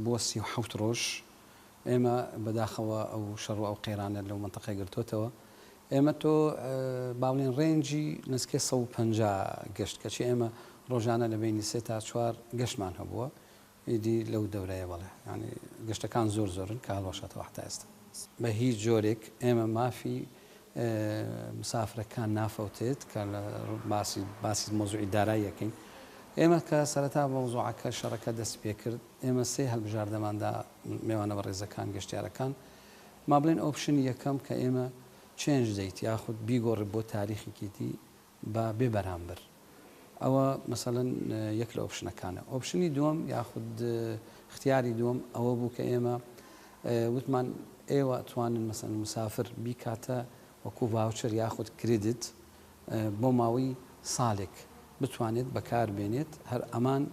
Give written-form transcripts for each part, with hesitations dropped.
بۆ 37 ڕۆژ ئێمە بەداخەوە ئەو شەڕ و ئەو قەیرانە لەو منتەقەی گرتوتەوە ئێمە تۆ باڵێن ڕێنجی نزکێ 150 گەشت کەچی ئێمە ڕۆژانە لە بینی 3 تا 4 گەشتمان هەبووە ئیدی لەو دەورەیە بەڵێ ینی گەشتەکان زۆرن کە هەڵەشێتەوە حتا ئێستا بە هیچ جۆرێک ئێمە مافی مسافرەکان نافەوتێت کە لە باسی مۆزوعی دارایی یەکەین ئێمە کە سەرەتا مۆزوعەکە شەڕەکە دەست پێ کرد ئێمە سێ هەڵبژاردەماندا میوانە بە ڕێزەکان گەشتیارەکان ما بڵێن ئۆپشنی یەکەم کە ئێمە چێنج دەیت یاخود بیگۆڕ بۆ تاریخێکی دی بە بێ بەرامبەر ئەوە مەسەڵەن یەک لە ئۆپشنەکانە ئۆپشنی دووەم یاخود اختیاری دووەم ئەوە بوو کە ئێمە وتمان ئێوە توانن مەسەن مسافر بیکاتە وەکو ڤاوچەر یاخود کریدت بۆ ماوەی ساڵێک بتوانێت بەکاربێنێت هەر ئەمان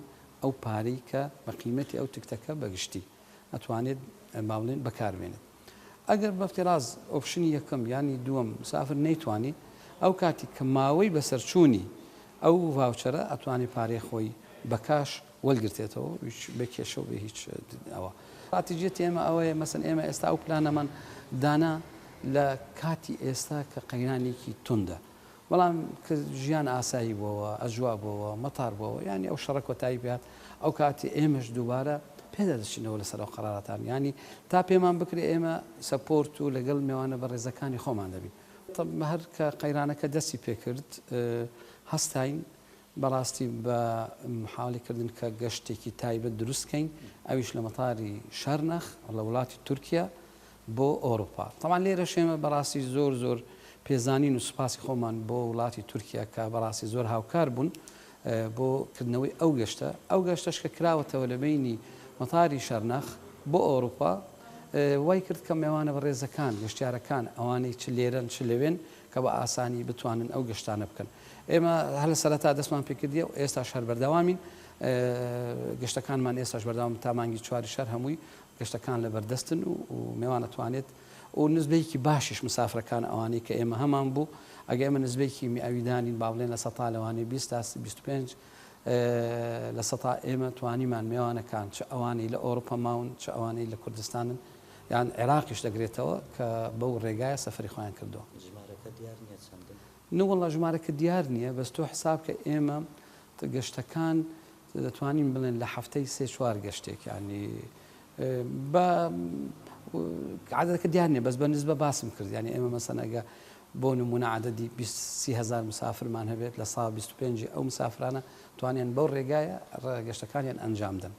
ئەو پارەی کە بە قیمەتی ئەو تکتەکە بەگشتی ئەتوانێت باڵێن بەکاربێنێت ئەگەر بەفتێراز ئۆپشنی یەکەم ینی دووەم مسافر نەیتوانی ئەو کاتی کە ماوەی بەسەرچوونی ئەو ڤاوچەرە ئەتوانێت پارەی خۆی بەکاش وەرگرتێتەوە بکێشە و بە هیچ ئەوە ئاتیجێت ئێمە ئەوەیە مەسن ئێمە ئێستا ئەو پلانەمان دانا لە کاتی ئێستا کە قەیرانێکی توندە بەڵام کە ژیان ئاسایی بووەوە ئەجوا بووەوە مەتار بووەوە ینی ئەو شەڕە کۆتایی بێت ئەو کاتی ئێمەش دووبارە پێدا دەچینەوە لەسەر ئەو قەرارەتان ینی تا پێمان بکرێ ئێمە سەپۆرت و لەگەڵ میوانە بە ڕێزەکانی خۆمان دەبین هەر کە قەیرانەکە دەستی پێکرد هەستاین بەڕاستی بە محاولیکردن کە گەشتێکی تایبەت دروستکەین ئەویش لە مەتاری شەرنەخ لە وڵاتی تورکیا بۆ ئەوروپا تەمان لێرە شێمە بەڕاستی زۆر پێزانین و سوپاسی خۆمان بۆ وڵاتی تورکیا کە بەڕاستی زۆر هاوکار بوون بۆ کردنەوەی ئەو گەشتە ئەو گەشتەش کە کراوەتەوە لە بینی مەتاری شەرنەخ بۆ ئەوروپا وای کرد کە میوانە بە ڕێزەکان گەشتیارەکان ئەوانەی چ لێرەن چ لەوێن کە بە ئاسانی بتوانن ئەو گەشتانە بکەن ئێمە هەر لە سەرەتا دەستمان پێکردیە و ئێستاش هەر بەردەوامین گەشتەکانمان ئێستاش بەردەوام تا مانگی 4 شەر هەمووی گەشتەکان لە بەردەستن و میوانەتوانێت و نزبەیەکی باشیش مسافرەکان ئەوانەی کە ئێمە هەمان بوو ئەگە ئێمە نزبەیەکی میئەویدانین با بڵێن لە سەتا لەوانەی 20 تا 25 لە سەتا ئێمە توانیمان میوانەکان چ ئەوانەی لە ئەوروپا ماون چ ئەوانەی لە کوردستانن یان عێراقیش دەگرێتەوە کە بەو ڕێگایە سەفەری خۆیان کردووە نوڵە ژمارەکە دیار نییە بەس تۆ حساب کە ئێمە گەشتەکان دەتوانین بڵێن لە هەفتەی 3-4 گەشتێک ینی بە عادەتەکە دیار نییە بەس بە نسبە باسم کرد ینی ئێمە مەسەنەگە بۆ نمونە عادەدی 20,000 مسافرمان هەبێت لە ساڵ 25 ئەو مسافرانە توانیان بەو ڕێگایە گەشتەکانیان ئەنجام دەن